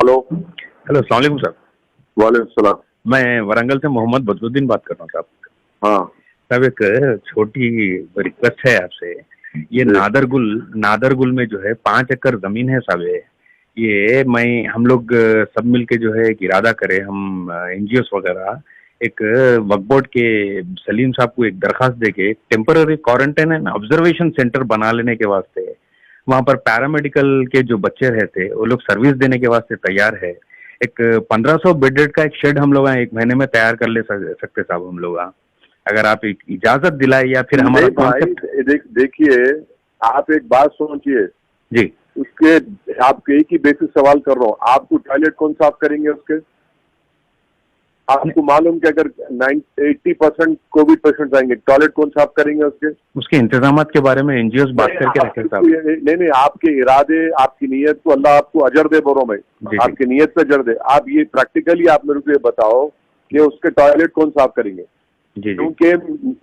Hello hello, अस्सलाम वालेकुम sir. वालेकुम सलाम। मैं वरंगल से मोहम्मद बदरुद्दीन बात कर रहा हूँ साहब। हाँ साहब, एक छोटी रिक्वेस्ट है आपसे। ये नादरगुल में जो है 5 एकड़ जमीन है साहब। ये हम लोग सब मिलके जो है एक इरादा करें, हम एनजीओस वगैरह एक वक्फ बोर्ड के सलीम साहब को एक दरखास्त देके temporary quarantine and observation centre बना लेने के वास्ते वहाँ पर पैरामेडिकल के जो बच्चे रहते वो लोग सर्विस देने के वास्ते तैयार है। एक 1500 बेडेड का एक शेड हम लोग एक महीने में तैयार कर ले सकते साहब हम लोग। अगर आप एक इजाजत दिलाए या फिर हमारा कॉन्सेप्ट। देखिए, आप एक बात सोचिए जी, उसके आपके एक ही बेसिक सवाल कर रहा हूँ, आपको टॉयलेट कौन साफ करेंगे उसके? आपको मालूम कि अगर 80% कोविड पेशेंट आएंगे, टॉयलेट कौन साफ करेंगे उसके इंतजाम के बारे में एनजीओ बात करके रखे साहब। नहीं, आपके इरादे, आपकी नीयत को अल्लाह आपको अजर दे। बोलो मैं आपकी नीयत पे अजर दे। आप ये प्रैक्टिकली आप मेरे को ये बताओ कि उसके टॉयलेट कौन साफ करेंगे? क्योंकि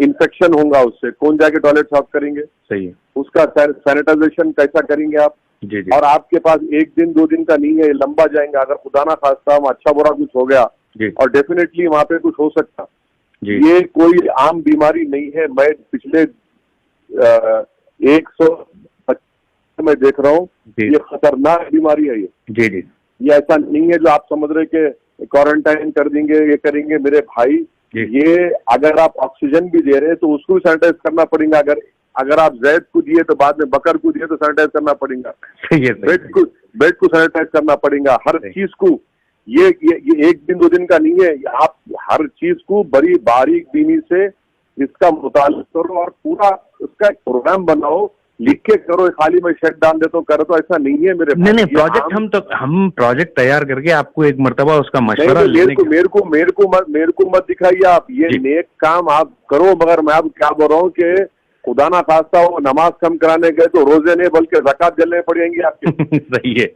इन्फेक्शन होगा उससे, कौन जाके टॉयलेट साफ करेंगे? सही है। उसका सैनिटाइजेशन कैसा करेंगे आप? जी। और आपके पास 1 दिन 2 दिन का नहीं है, लंबा जाएगा। अगर खुदा ना खास्ता अच्छा बुरा कुछ हो गया और डेफिनेटली वहां पे कुछ हो सकता। ये कोई आम बीमारी नहीं है। मैं पिछले 100 में देख रहा हूँ, ये खतरनाक बीमारी है। ये ऐसा नहीं है जो आप समझ रहे कि क्वारंटाइन कर देंगे, ये करेंगे। मेरे भाई, ये अगर आप ऑक्सीजन भी दे रहे हैं तो उसको भी सैनिटाइज करना पड़ेगा। अगर आप जैद को दिए तो बाद में बकर को दिए तो सैनिटाइज करना पड़ेगा। बेड को सैनिटाइज करना पड़ेगा, हर चीज को। ये 1 दिन 2 दिन का नहीं है। आप हर चीज को बड़ी बारीक बीनी से इसका मुताला करो और पूरा उसका एक प्रोग्राम बनाओ, लिख के करो। खाली मैं शेड डाल देता हूँ करो तो ऐसा नहीं है मेरे। नहीं, प्रोजेक्ट हम प्रोजेक्ट तैयार करके आपको एक मर्तबा उसका मशवरा मेरे को मत दिखाइए आप। ये नेक काम आप करो, मगर मैं आपको क्या बोल रहा हूँ कि खुदा ना खास्ता हो नमाज कम कराने गए तो रोजे नहीं बल्कि ज़कात जलने पड़ेंगी आपके। सही है,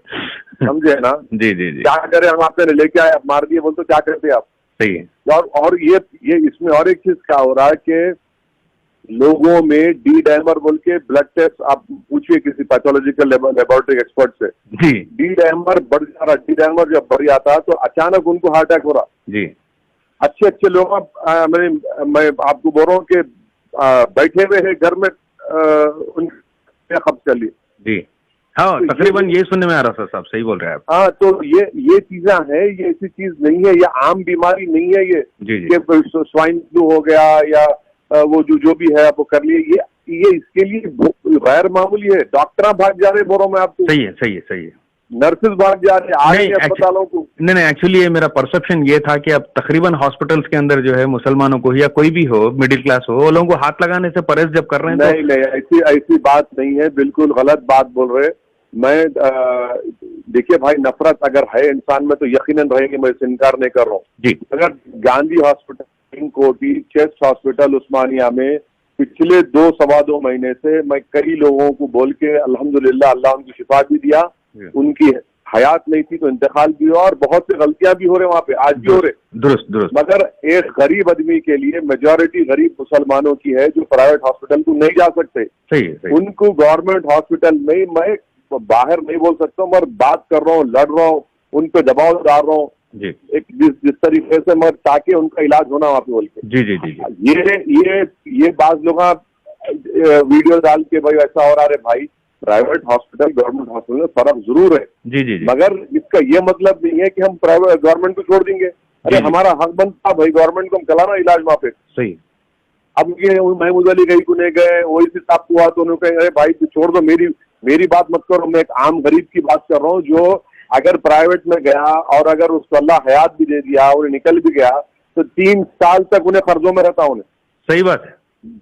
समझे ना? जी। क्या करें हम? आपने लेके आए, मार दिए, बोल तो क्या करते आप? सही है। और ये इसमें और एक चीज क्या हो रहा है कि लोगों में डी डायमर बोल के ब्लड टेस्ट आप पूछिए किसी पैथोलॉजिकल लेबोरेटरी एक्सपर्ट से। डी डायमर बढ़ जा रहा। डी डायमर जब बढ़ जाता है तो अचानक उनको हार्ट अटैक हो रहा। अच्छे लोग, मैं आपको बोल रहा हूँ कि बैठे हुए हैं घर में, उनके खब्ज कर लिए। हाँ, तो तकरीबन ये सुनने में आ रहा था साहब। सही बोल रहे हैं आप। हाँ, तो ये चीजें हैं। ये ऐसी चीज नहीं है, ये आम बीमारी नहीं है। ये स्वाइन फ्लू हो गया या वो जो भी है वो कर लिए। ये इसके लिए गैर मामूली है। डॉक्टर भाग जा रहे, बोल रहा हूँ मैं आपको। सही है। नर्सेज भाग जा रहे आगे अस्पतालों को। नहीं, एक्चुअली ये मेरा परसेप्शन ये था कि अब तकरीबन हॉस्पिटल्स के अंदर जो है मुसलमानों को या कोई भी हो, मिडिल क्लास हो, वो लोगों को हाथ लगाने से परहेज जब कर रहे हैं। नहीं, ऐसी बात नहीं है। बिल्कुल गलत बात बोल रहे। मैं देखिए भाई, नफरत अगर है इंसान में तो यकीनन रहेगी, मैं इससे इनकार नहीं कर रहा हूँ। अगर गांधी हॉस्पिटल, कोटी, चेस्ट हॉस्पिटल उस्मानिया में पिछले 2-2.25 महीने से मैं कई लोगों को बोल के अल्हम्दुलिल्लाह अल्लाह उनकी शिफा भी दिया। उनकी हयात नहीं थी तो इंतकाल भी हुआ और बहुत सी गलतियां भी हो रहे वहां पे, आज भी हो रहे। दुरुस्त। मगर एक गरीब आदमी के लिए मेजॉरिटी गरीब मुसलमानों की है जो प्राइवेट हॉस्पिटल को नहीं जा सकते। सही। उनको गवर्नमेंट हॉस्पिटल में मैं बाहर नहीं बोल सकता हूँ, मगर बात कर रहा हूँ, लड़ रहा हूँ, उन पे दबाव डाल रहा हूँ एक जिस तरीके से, मगर ताकि उनका इलाज होना वहां पे बोल के। जी। ये बात लोग वीडियो डाल के भाई ऐसा हो रहा है। भाई, प्राइवेट हॉस्पिटल गवर्नमेंट हॉस्पिटल में फर्क जरूर है। जी। मगर इसका ये मतलब नहीं है कि हम प्राइवेट गवर्नमेंट को छोड़ देंगे। अरे हमारा हक बनता भाई, गवर्नमेंट को हम चलाना इलाज वहां पे। सही। अब ये महमूद अली गई को नहीं गए, वही से साहब हुआ तो उन्होंने कहा अरे भाई तू छोड़ दो, मेरी बात मत करो। मैं एक आम गरीब की बात कर रहा हूँ जो अगर प्राइवेट में गया और अगर उसको अल्लाह हयात भी दे दिया, उन्हें निकल भी गया तो 3 साल तक उन्हें कर्जों में रहता। उन्हें सही बात है।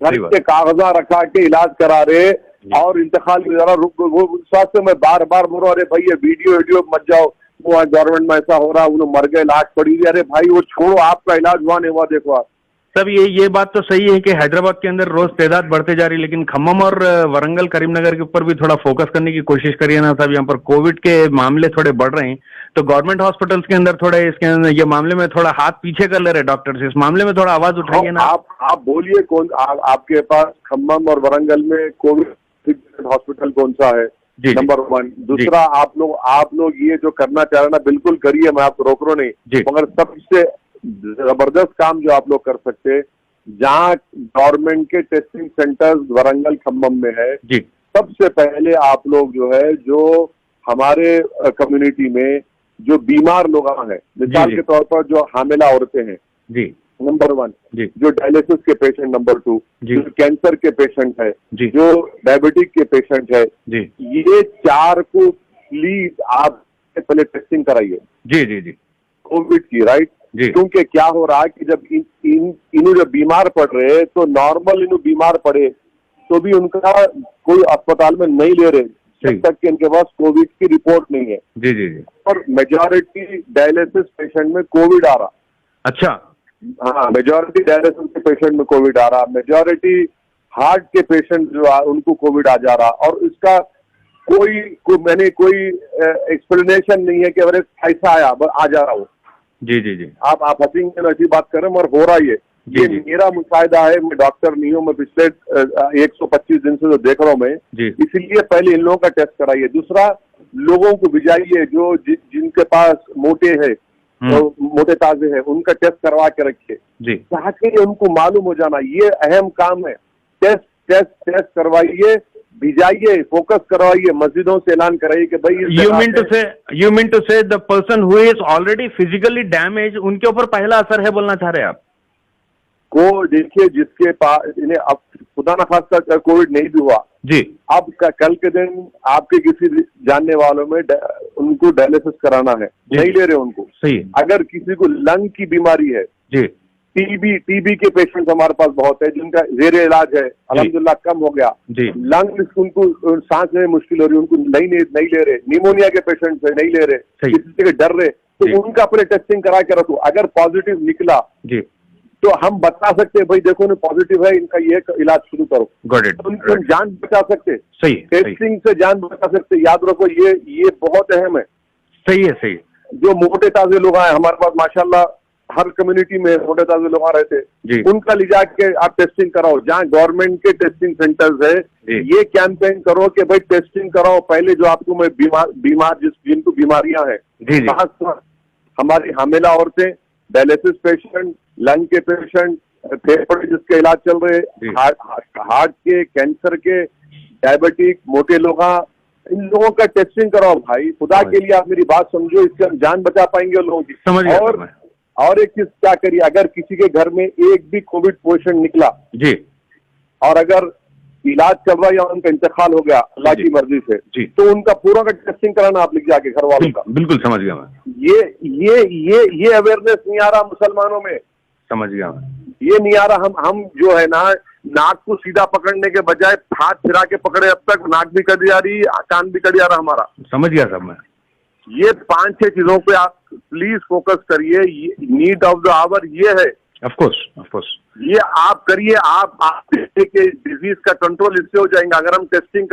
घर के कागजा रखा के इलाज करा रहे और इंतकाल भी जरा रुक। वो स्वास्थ्य में बार बोल रहा, अरे भाई ये वीडियो मत जाओ, वो गवर्नमेंट में ऐसा हो रहा, उन्हें मर गए, लाश पड़ी। अरे भाई वो छोड़ो, आपका इलाज हुआ नहीं हुआ देखो आप। तब ये बात तो सही है कि हैदराबाद के अंदर रोज तादाद बढ़ते जा रही है, लेकिन खम्मम और वरंगल करीमनगर के ऊपर भी थोड़ा फोकस करने की कोशिश करिए ना साहब। यहाँ पर कोविड के मामले थोड़े बढ़ रहे हैं तो गवर्नमेंट हॉस्पिटल्स के अंदर थोड़े इसके अंदर ये मामले में थोड़ा हाथ पीछे कर ले रहे डॉक्टर्स। इस मामले में थोड़ा आवाज उठाइए ना। आप बोलिए कौन आपके पास खम्मम और वरंगल में कोविड हॉस्पिटल कौन सा है? नंबर 1। दूसरा, आप लोग ये जो करना चाह रहे हैं ना, बिल्कुल करिए, मैं आपको रोक रहा नहीं, मगर सबसे जबरदस्त काम जो आप लोग कर सकते हैं, जहाँ गवर्नमेंट के टेस्टिंग सेंटर्स वरंगल खम्मम में है, सबसे पहले आप लोग जो है, जो हमारे कम्युनिटी में जो बीमार लोग हैं, मिसाल के तौर पर जो हामिला औरतें हैं, नंबर 1, जो डायलिसिस के पेशेंट, नंबर 2, जो कैंसर के पेशेंट है, जो डायबिटिक के पेशेंट है, ये 4 को प्लीज आप पहले टेस्टिंग कराइए कोविड की, राइट? क्योंकि क्या हो रहा है कि जब इन्हों जब बीमार पड़ रहे हैं, तो नॉर्मल इन्हों बीमार पड़े तो भी उनका कोई अस्पताल में नहीं ले रहे जब तक कि इनके पास कोविड की रिपोर्ट नहीं है। और मेजॉरिटी डायलिसिस पेशेंट में कोविड आ रहा। अच्छा। हाँ, मेजॉरिटी डायलिसिस के पेशेंट में कोविड आ रहा, मेजॉरिटी हार्ट के पेशेंट जो उनको कोविड आ जा रहा, और इसका कोई एक्सप्लेनेशन नहीं है कि अगर ऐसा आ जा रहा हो। आप हंसेंगे, ऐसी बात करें, मगर हो रहा है ये मेरा मुशाहिदा है। मैं डॉक्टर नहीं हूँ, मैं पिछले 125 दिन से जो देख रहा हूँ मैं, इसीलिए पहले इन लोगों का टेस्ट कराइए। दूसरा, लोगों को भिजाइए जो जिनके पास मोटे है, तो मोटे ताजे हैं, उनका टेस्ट करवा के रखिए ताकि उनको मालूम हो जाना। ये अहम काम है। टेस्ट करवाइए, भिजाइए, फोकस करवाइए, मस्जिदों से ऐलान कराइए कि भाई यू मीन टू से the person who is already physically damage, उनके ऊपर पहला असर है बोलना चाह रहे हैं आप? को देखिए, जिसके पास इन्हें अब खुदा न खास्ता कोविड नहीं भी हुआ, अब कल के दिन आपके किसी जानने वालों में उनको डायलिसिस कराना है, नहीं ले रहे उनको। अगर किसी को लंग की बीमारी है, टीबी के पेशेंट हमारे पास बहुत है जिनका जेरे इलाज है, अल्हम्दुलिल्लाह कम हो गया। लंग उनको सांस लेने मुश्किल हो रही है, उनको नहीं ले रहे। निमोनिया के पेशेंट है, नहीं ले रहे, किसी से डर रहे, तो उनका अपने टेस्टिंग करा के रखो। अगर पॉजिटिव निकला तो हम बता सकते हैं भाई देखो ना पॉजिटिव है, इनका ये इलाज शुरू करो। उनको जान बचा सकते, टेस्टिंग से जान बचा सकते। याद रखो, ये बहुत अहम है। सही है। जो मोटे ताजे लोग आए हमारे पास, माशाल्लाह हर कम्युनिटी में मोटे ताजे लोग आ रहे थे, उनका ले जाके आप टेस्टिंग कराओ। जहाँ गवर्नमेंट के टेस्टिंग सेंटर्स है, ये कैंपेन करो कि भाई टेस्टिंग कराओ। पहले जो आपको मैं बीमार जिनको बीमारियां हैं, हमारी हामिला औरतें, डायलिसिस पेशेंट, लंग के पेशेंट, फेफड़े जिसके इलाज चल रहे, हार्ट के, कैंसर के, डायबिटिक, मोटे लोग, इन लोगों का टेस्टिंग कराओ भाई। खुदा के लिए आप मेरी बात समझो, इससे हम जान बचा पाएंगे लोगों की। और एक चीज क्या करिए, अगर किसी के घर में एक भी कोविड पेशेंट निकला और अगर इलाज चल रहा है या उनका इंतकाल हो गया अल्लाह की मर्जी से, तो उनका पूरा का टेस्टिंग कराना आप लिख जाके घर वालों का। बिल्कुल समझ गया मैं। ये अवेयरनेस नहीं आ रहा मुसलमानों में, समझ गया मैं। ये नहीं आ रहा। हम जो है ना, नाक को सीधा पकड़ने के बजाय हाथ फिरा के पकड़े, अब तक नाक भी कट जा रही, कान भी कट जा रहा हमारा। समझ गया सब मैं। ये 5-6 चीजों पे आप प्लीज फोकस करिए। नीड ऑफ द आवर ये है। ऑफ कोर्स ये आप करिए। आप के डिजीज का कंट्रोल इससे हो जाएगा अगर हम टेस्टिंग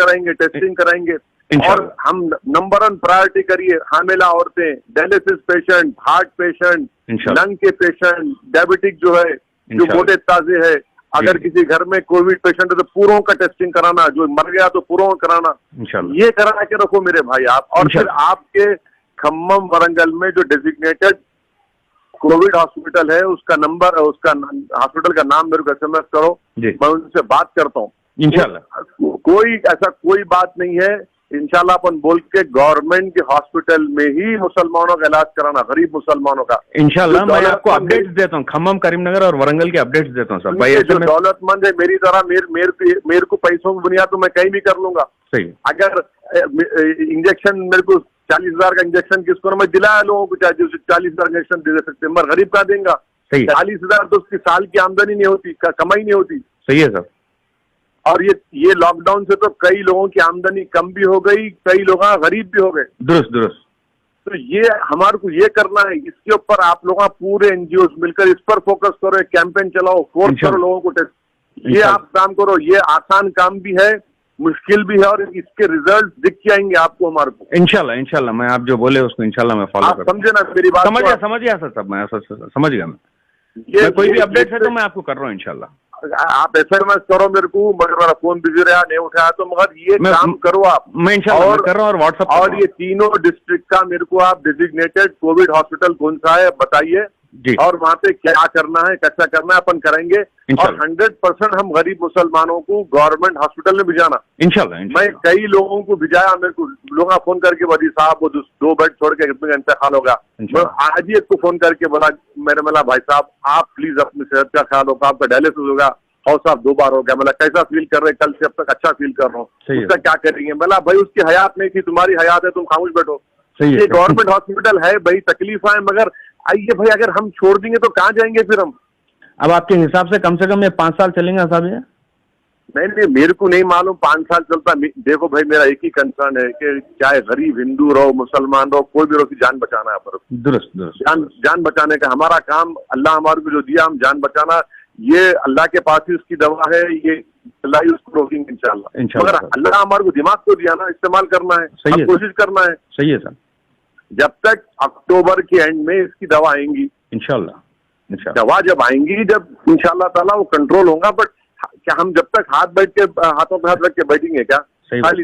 कराएंगे। और हम नंबर 1 प्रायोरिटी करिए हामिला औरतें, dialysis patient, heart patient, lung के पेशेंट, डायबिटिक जो है, जो मोटे ताजे है। अगर किसी घर में कोविड पेशेंट है तो पूरों का टेस्टिंग कराना, जो मर गया तो पूरों का कराना, ये करा के रखो मेरे भाई आप। और फिर आपके खम्मम वरंगल में जो डेजिग्नेटेड कोविड हॉस्पिटल है, उसका नंबर, उसका हॉस्पिटल का नाम मेरे को SMS करो, मैं उनसे बात करता हूँ इंशाल्लाह। कोई बात नहीं है, इंशाल्लाह अपन बोल के गवर्नमेंट के हॉस्पिटल में ही मुसलमानों का इलाज कराना, गरीब मुसलमानों का। इंशाल्लाह मैं आपको अपडेट्स देता हूँ, खम्मम, करीमनगर और वरंगल के अपडेट्स देता हूँ सब भाई। जो दौलतमंद है मेरी तरह, मेरे को पैसों की बुनियाद तो मैं कहीं भी कर लूंगा। सही। अगर इंजेक्शन मेरे को 40,000 का इंजेक्शन किसको, मैं दिलाया लोगों को, चाहे 40,000 इंजेक्शन दे सकते हैं, मगर गरीब का देंगा। 40,000 तो उसकी साल की आमदनी नहीं होती, कमाई नहीं होती। सही है सर। और ये लॉकडाउन से तो कई लोगों की आमदनी कम भी हो गई, कई लोग गरीब भी हो गए। दुरुस्त। तो ये हमारे को ये करना है, इसके ऊपर आप लोग पूरे NGOs मिलकर इस पर फोकस करो, एक कैंपेन चलाओ, फोर्स करो लोगों को टेस्ट। ये आप काम करो, ये आसान काम भी है, मुश्किल भी है, और इसके रिजल्ट दिख के आएंगे आपको हमारे को। इंशाल्लाह मैं आप जो बोले उसको इंशाल्लाह मैं फॉलो करूंगा। समझे ना मेरी बात? समझ गया सर। मैं समझ गया मैं। कोई भी अपडेट है तो मैं आपको कर रहा हूँ इंशाल्लाह। आप SMS करो मेरे को, मगर मेरा फोन बिजी रहा, नहीं उठाया, तो मगर ये काम करो आप। मैं इंशाल्लाह कर रहा हूँ और व्हाट्सएप, और ये तीनों डिस्ट्रिक्ट का मेरे को आप डेजिग्नेटेड कोविड हॉस्पिटल कौन सा है बताइए, और वहाँ पे क्या करना है, कैसा करना है, अपन करेंगे। और 100% हम गरीब मुसलमानों को गवर्नमेंट हॉस्पिटल में भिजाना इंशाल्लाह। मैं कई लोगों को भिजाया, मेरे को लोग फोन करके बोली साहब वो 2 बेड छोड़ के कितने इंतकाल होगा। मैं आज ही एक को फोन करके बोला, मेरे मला भाई साहब आप प्लीज अपनी सेहत का ख्याल होगा, आपका डायलिसिस होगा, और साहब 2 बार हो गया, मतलब कैसा फील कर रहे, कल से अब तक अच्छा फील कर रहा हूँ, उसका क्या करेंगे। बोला भाई उसकी हयात नहीं थी, तुम्हारी हयात है, तुम खामोश बैठो। ये गवर्नमेंट हॉस्पिटल है भाई, तकलीफ है, मगर आइए भाई, अगर हम छोड़ देंगे तो कहाँ जाएंगे फिर हम। अब आपके हिसाब से कम ये 5 साल चलेंगे साहब ये? नहीं, मेरे को नहीं मालूम 5 साल चलता। देखो भाई, मेरा एक ही कंसर्न है कि चाहे गरीब हिंदू रहो, मुसलमान रहो, कोई भी रहो, जान बचाना है। पर दुरुस्त जान बचाने का हमारा काम, अल्लाह हमारे को जो दिया, हम जान बचाना, ये अल्लाह के पास ही उसकी दवा है, ये अल्लाह ही उसको रोकेंगे इंशाल्लाह। मगर अल्लाह हमारे को दिमाग को दिया ना, इस्तेमाल करना है, कोशिश करना है। सही है सर। जब तक अक्टूबर के एंड में इसकी दवा आएंगी इंशाल्लाह, दवा जब आएंगी, जब इंशाल्लाह ताला वो कंट्रोल होगा। बट क्या हम जब तक हाथों पे हाथ रख के बैठेंगे क्या? खाली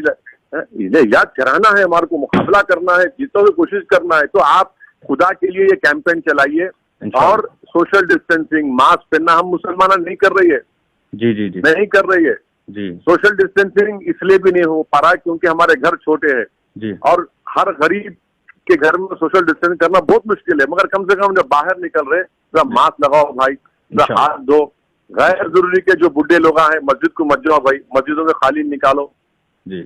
याद कराना है हमारे को, मुकाबला करना है, जीतों की कोशिश करना है। तो आप खुदा के लिए ये कैंपेन चलाइए, और सोशल डिस्टेंसिंग, मास्क पहनना हम मुसलमान नहीं कर रही है। जी नहीं कर रही है जी। सोशल डिस्टेंसिंग इसलिए भी नहीं हो पा रहा है क्योंकि हमारे घर छोटे हैं जी, और हर गरीब के घर में सोशल डिस्टेंस करना बहुत मुश्किल है। मगर कम से कम जब बाहर निकल रहे तो मास्क लगाओ भाई, हाथ धो। गैर जरूरी के जो बुढ़े लोग हैं मस्जिद को मत जाओ भाई, मस्जिदों में खाली निकालो जी,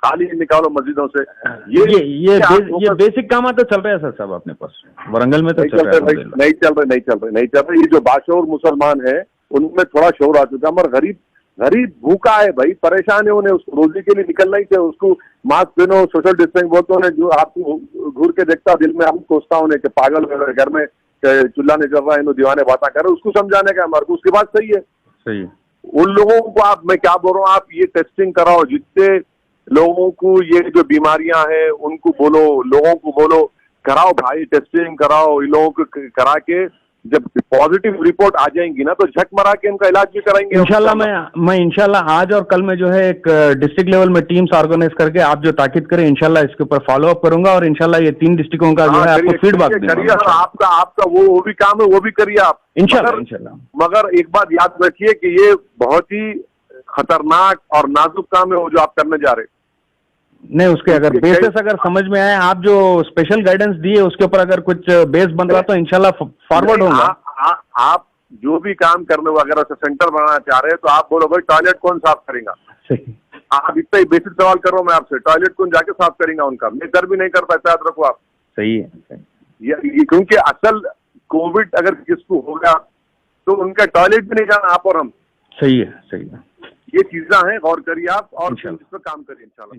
खाली निकालो मस्जिदों से। ये बेसिक काम तो चल रहा है सर साहब अपने पास वरंगल में, तो नहीं चल रहे। ये जो बाशऊर मुसलमान है उनमें थोड़ा शोर आ चुका है, मगर गरीब भूखा है भाई, परेशान है, उन्हें उसको रोजी के लिए निकलना ही चाहिए। उसको मास्क पहनो, सोशल डिस्टेंस बोलते हैं, जो आपको घूर के देखता दिल में हम सोचता हूँ कि पागल घर में चूल्हा नहीं चल रहा है, दीवाने बातें कर रहे, उसको समझाने का हमारे को। उसकी बात सही है। उन लोगों को आप, मैं क्या बोल रहा हूँ, आप ये टेस्टिंग कराओ, जितने लोगों को ये जो बीमारियां हैं उनको बोलो, लोगों को बोलो कराओ भाई, टेस्टिंग कराओ। इन लोगों को करा के जब पॉजिटिव रिपोर्ट आ जाएंगी ना, तो झक मरा के इनका इलाज भी कराएंगे इंशाल्लाह। मैं इंशाल्लाह आज और कल में जो है एक डिस्ट्रिक्ट लेवल में टीम्स ऑर्गेनाइज करके आप जो ताकीद करें इंशाल्लाह इसके ऊपर फॉलो अप करूंगा, और इंशाल्लाह ये 3 डिस्ट्रिक्टों का जो है आपको फीडबैक करिए। आपका वो भी काम है, वो भी करिए आप इंशाल्लाह। मगर एक बात याद रखिए कि ये बहुत ही खतरनाक और नाजुक काम है वो जो आप करने जा रहे हैं। नहीं, उसके अगर बेसिस अगर समझ में आए, आप जो स्पेशल गाइडेंस दिए उसके ऊपर अगर कुछ बेस बन रहा तो इंशाल्लाह फॉरवर्ड होगा। आप जो भी काम करने, अगर सेंटर बनाना चाह रहे हैं तो आप बोलो भाई टॉयलेट कौन साफ करेगा। आप इतना ही बेसिक सवाल कर रहा हूँ मैं आपसे, टॉयलेट कौन जाके साफ करेगा उनका? मैं घर भी नहीं कर पाता, याद रखो आप। सही है। क्योंकि असल कोविड अगर किसको होगा तो उनका टॉयलेट भी नहीं जाना, आप और हम। सही है। ये चीजें हैं, गौर करिए आप, और इस पर काम करिए इंशाल्लाह।